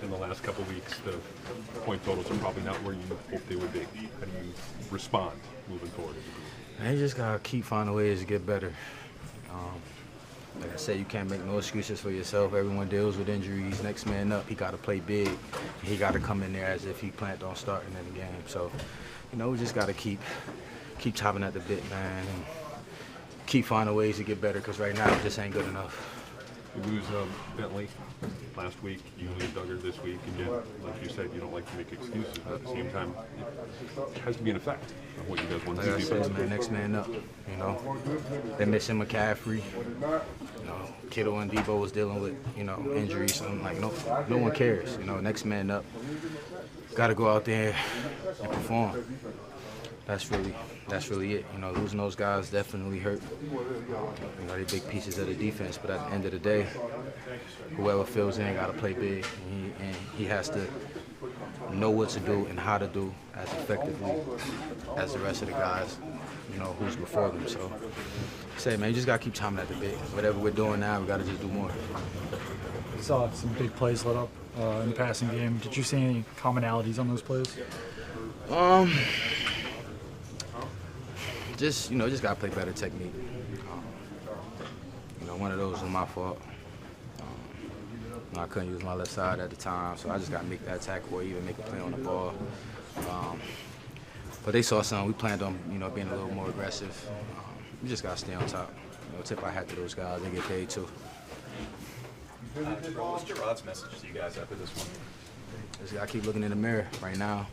In the last couple of weeks, the point totals are probably not where you hoped they would be. How do you respond moving forward? Man, you just gotta keep finding ways to get better. Like I said, you can't make no excuses for yourself. Everyone deals with injuries. Next man up, he got to play big. He got to come in there as if he planned on starting in the game. So, we just got to keep chopping at the bit, man, and keep finding ways to get better, because right now it just ain't good enough. You lose Bentley last week, you lose Duggar this week. Again, like you said, you don't like to make excuses, but at the same time, it has to be an effect of what you guys want to do. Like I said, man, next man up. They're missing McCaffrey. Kittle and Debo was dealing with injuries. So I'm like, no one cares. Next man up. Got to go out there and perform. That's really it. Losing those guys definitely hurt. They're big pieces of the defense, but at the end of the day, whoever fills in got to play big, and he has to know what to do and how to do as effectively as the rest of the guys, who's before them. So, man, you just got to keep chomping at the bit. Whatever we're doing now, we got to just do more. We saw some big plays lit up in the passing game. Did you see any commonalities on those plays? Just gotta play better technique. One of those was my fault. I couldn't use my left side at the time, so I just gotta make that tackle or even make a play on the ball. But they saw something. We planned on being a little more aggressive. We just gotta stay on top. Tip I hat to those guys. They get paid too. What's Gerard's message to you guys after this one? Just gotta keep looking in the mirror right now.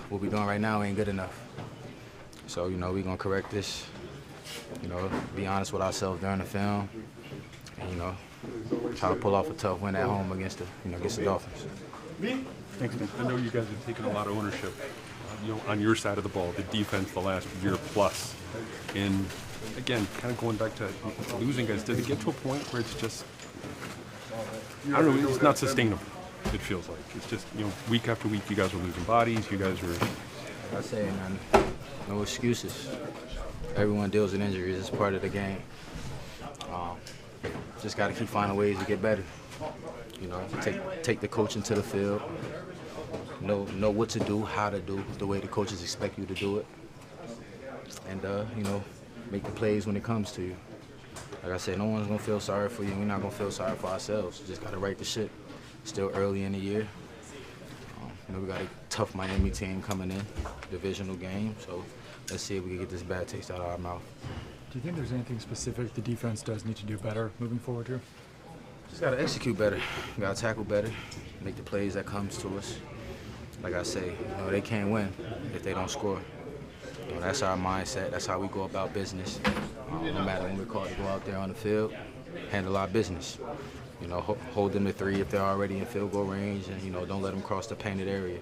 What we're doing right now ain't good enough. So, we're going to correct this, be honest with ourselves during the film, and, try to pull off a tough win at home against the Dolphins. Thanks, man. I know you guys have taken a lot of ownership, on your side of the ball, the defense the last year plus. And, again, kind of going back to losing guys, did it get to a point where it's just, I don't know, it's not sustainable, it feels like. It's just, week after week you guys are losing bodies, you guys are... I say, man, no excuses. Everyone deals with injuries. It's part of the game. Just got to keep finding ways to get better. Take the coaching to the field. Know what to do, how to do, the way the coaches expect you to do it. And, make the plays when it comes to you. Like I said, no one's going to feel sorry for you. We're not going to feel sorry for ourselves. Just got to right the ship. Still early in the year. We got a tough Miami team coming in, divisional game, so let's see if we can get this bad taste out of our mouth. Do you think there's anything specific the defense does need to do better moving forward here? Just got to execute better. Got to tackle better, make the plays that comes to us. Like I say, they can't win if they don't score. That's our mindset. That's how we go about business. No matter when we're called to go out there on the field, handle our business. Hold them to 3 if they're already in field goal range, and, don't let them cross the painted area.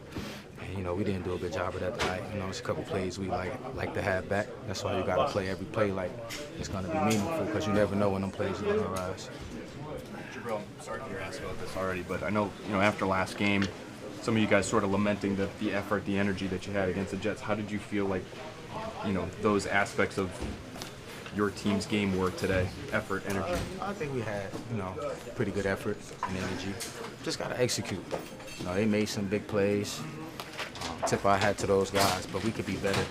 And, we didn't do a good job of that tonight. It's a couple plays we like to have back. That's why you got to play every play like it's going to be meaningful, because you never know when them plays are going to arise. Jabrill, sorry to hear asked about this already, but I know, after last game, some of you guys sort of lamenting the effort, the energy that you had against the Jets. How did you feel like, those aspects of your team's game were today? Effort, energy. I think we had, pretty good effort and energy. Just got to execute. They made some big plays. Tip I had to those guys, but we could be better,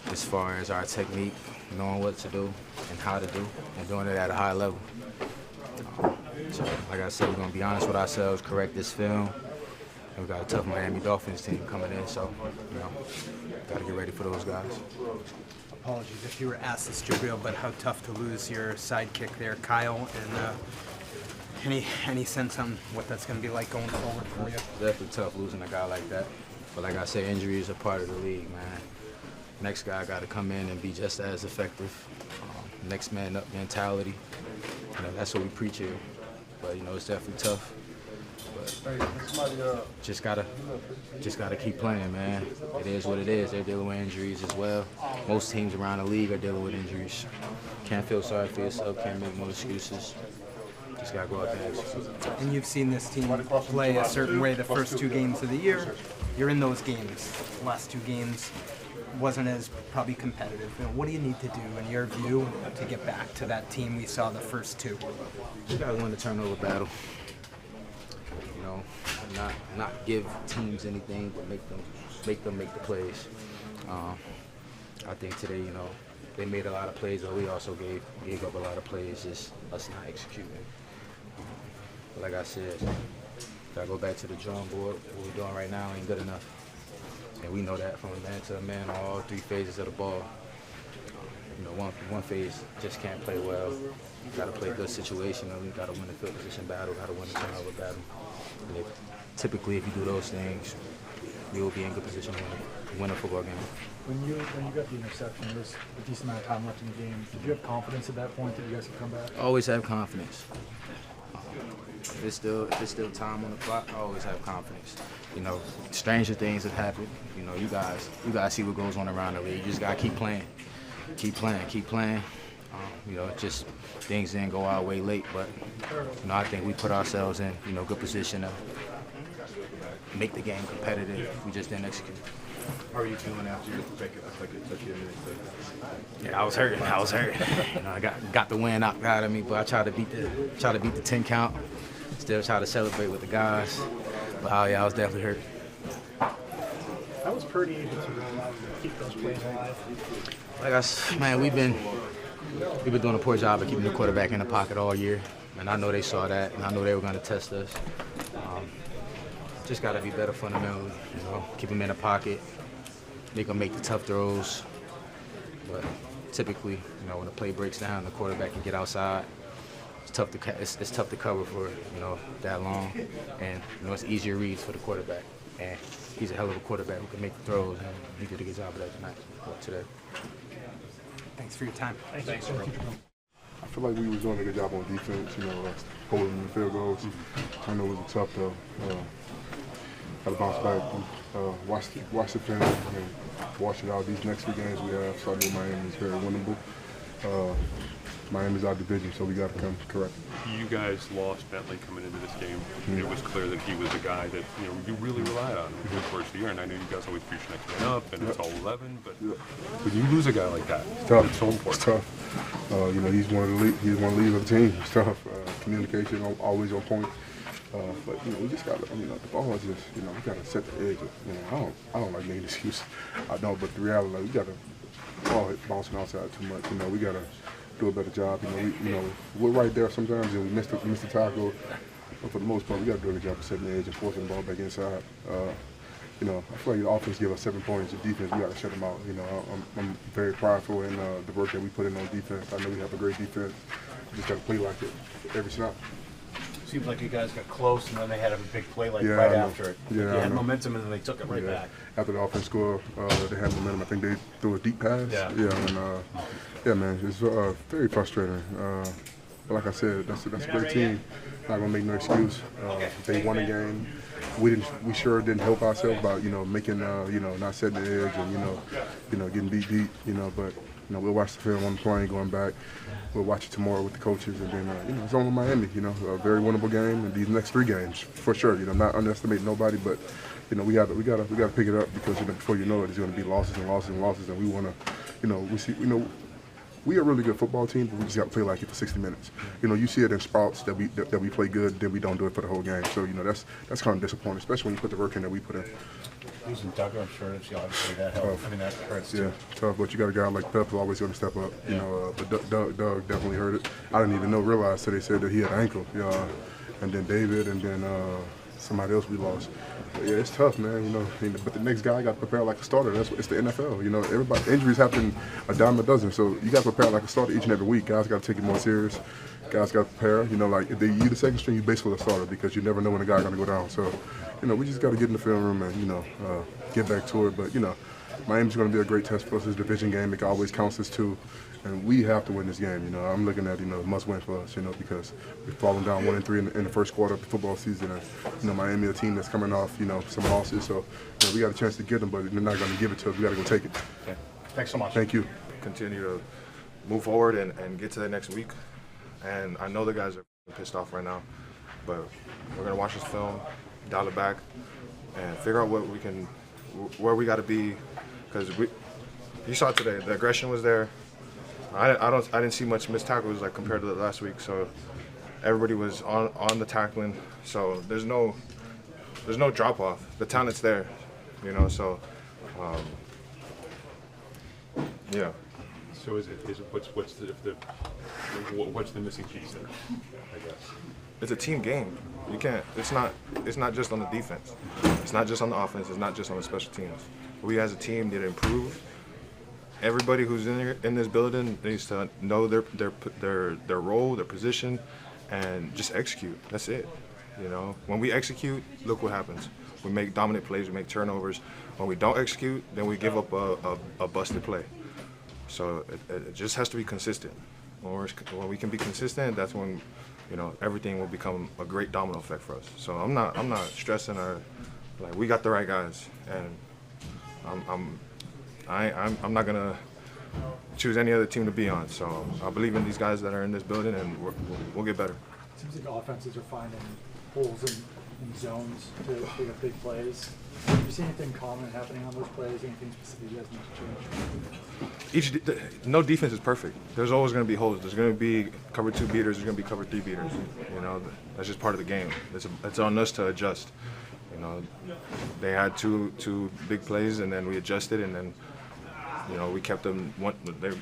as far as our technique, knowing what to do and how to do, and doing it at a high level. So, like I said, we're going to be honest with ourselves, correct this film. And we got a tough Miami Dolphins team coming in, so, got to get ready for those guys. Apologies if you were asked this, Jabrill, but how tough to lose your sidekick there, Kyle, and any sense on what that's going to be like going forward for you? Definitely tough losing a guy like that. But like I say, injuries are part of the league, man. Next guy got to come in and be just as effective. Next man up mentality. That's what we preach here. But it's definitely tough. But just gotta keep playing, man. It is what it is. They're dealing with injuries as well. Most teams around the league are dealing with injuries. Can't feel sorry for yourself. Can't make no excuses. Just gotta go out there and execute. And you've seen this team play a certain way the first 2 games of the year. You're in those games. The last 2 games wasn't as probably competitive. What do you need to do, in your view, to get back to that team we saw the first 2? You gotta win the turnover battle. know, not give teams anything, but make them make the plays. I think today, you know, they made a lot of plays, but we also gave up a lot of plays, just us not executing. But like I said, gotta go back to the drawing board. What we're doing right now ain't good enough. And we know that from man to man on all 3 phases of the ball. You know, one phase just can't play well. Got to play good situationally. Got to win the field position battle. Got to win the turnover battle. And typically, if you do those things, you will be in good position to win a football game. When you got the interception, there was a decent amount of time left in the game. Did you have confidence at that point that you guys could come back? Always have confidence. If it's still time on the clock, I always have confidence. You know, stranger things have happened. You know, you guys see what goes on around the league. You just gotta keep playing. Keep playing. You know, just things didn't go our way late, but you know, I think we put ourselves in, you know, good position to make the game competitive. We just didn't execute. How are you feeling after you pick it? Like it took you a minute to... Yeah, I was hurting. You know, I got the win knocked out of me, but I tried to beat the 10 count. Still try to celebrate with the guys, but oh yeah, I was definitely hurt. How was Purdy able to keep those plays alive? Man, we've been doing a poor job of keeping the quarterback in the pocket all year, and I know they saw that, and I know they were going to test us. Just got to be better fundamentally, you know, keep them in the pocket, make them make the tough throws. But typically, you know, when the play breaks down, the quarterback can get outside. It's tough to cover for, you know, that long, and you know, it's easier reads for the quarterback. And he's a hell of a quarterback who can make the throws, and he did a good job of that today. Thanks for your time. Thanks, bro. I feel like we was doing a good job on defense, you know, holding the field goals. I know it was tough though. Got to bounce back, watch the film, and watch it out. These next 3 games we have, so I know Miami is very winnable. Miami's our division, so we got to come correct. You guys lost Bentley coming into this game. It was clear that he was a guy that you really relied on over the course of the year. And I know you guys always preach next man up, and it's all 11. But when you lose a guy like that, It's tough. it's so important. It's tough. You know, he's one of the leaders of the team. It's tough. Communication always on point. But you know, we just got to, you know, the ball is just, you know, we got to set the edge. You know, I don't like making excuses. I don't, but the reality, like, we got to ball bouncing outside too much. You know, we got to do a better job. You know, we're right there sometimes, and we miss the tackle. But for the most part, we got to do a good job of setting the edge and forcing the ball back inside. You know, I feel like the offense give us 7 points. The defense, we got to shut them out. You know, I'm very prideful in the work that we put in on defense. I know we have a great defense. We just got to play like it every snap. Seems like you guys got close, and then they had a big play Yeah, right I know. after it. Yeah, They I had know. momentum, and then they took it right back. After the offense scored, they had momentum. I think they threw a deep pass. Yeah. And yeah, man, it's very frustrating. But like I said, that's a great team. Not gonna make no excuse. They won a game. We sure didn't help ourselves by making not setting the edge and getting beat. But we'll watch the film on the plane going back. We'll watch it tomorrow with the coaches, and then it's on Miami. A very winnable game, and these next 3 games for sure. Not underestimating nobody, but we got to pick it up because before you know it, it's going to be losses and losses and losses, and we want to we are a really good football team, but we just got to play like it for 60 minutes. You see it in sprouts that we play good, then we don't do it for the whole game. So that's kind of disappointing, especially when you put the work in that we put in. Losing Tucker, I'm sure it's obviously that helps. I mean, that hurts too. Yeah, tough, but you got a guy like Peppers always going to step up. But Doug definitely heard it. I didn't even realize till they said that he had an ankle. And then David, and then somebody else we lost. But yeah, it's tough, man. But the next guy got to prepare like a starter. It's the NFL. Everybody injuries happen a dime a dozen, so you got to prepare like a starter each and every week. Guys got to take it more serious. Guys got to prepare. Like if you the second string, you basically a starter because you never know when a guy's going to go down. So, we just got to get in the film room and get back to it. But Miami's going to be a great test for us. It's a division game. It always counts as 2. And we have to win this game. I'm looking at must win for us. Because we've fallen down 1-3 in the first quarter of the football season, and Miami, a team that's coming off some losses. So we got a chance to get them, but they're not going to give it to us. We got to go take it. Okay. Thanks so much. Thank you. Continue to move forward and get to the next week. And I know the guys are pissed off right now, but we're gonna watch this film, dial it back, and figure out where we got to be. Because you saw today, the aggression was there. I didn't see much missed tackles like compared to the last week. So everybody was on the tackling. So there's no there's no drop off. The talent's there, you know. So, yeah. So is it what's the missing piece there? I guess It's a team game. You can't. It's not just on the defense. It's not just on the offense. It's not just on the special teams. We as a team need to improve. Everybody who's in this building needs to know their role, their position, and just execute. That's it. You know, when we execute, look what happens. We make dominant plays. We make turnovers. When we don't execute, then we give up a busted play. So it just has to be consistent. When we can be consistent, that's when, you know, everything will become a great domino effect for us. So I'm not stressing like we got the right guys, and I'm not gonna choose any other team to be on. So I believe in these guys that are in this building, and we'll get better. It seems like offenses are finding holes in zones to pick up big plays. Do you see anything common happening on those plays? Anything specific you guys need to change? No defense is perfect. There's always going to be holes. There's going to be cover 2 beaters. There's going to be cover 3 beaters. You know, that's just part of the game. It's on us to adjust. You know, they had two big plays, and then we adjusted, and then, you know, we kept them.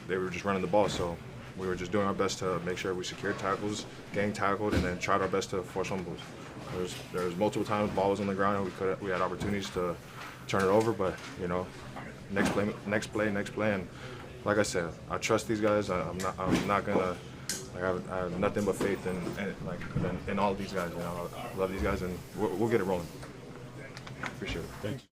They were just running the ball, so we were just doing our best to make sure we secured tackles, gang tackled, and then tried our best to force fumbles. There was multiple times the ball was on the ground, and we had opportunities to turn it over, but, you know, next play, and like I said, I trust these guys. I'm not gonna. Like, I have nothing but faith in all of these guys. You know, I love these guys, and we'll get it rolling. Appreciate it. thanks.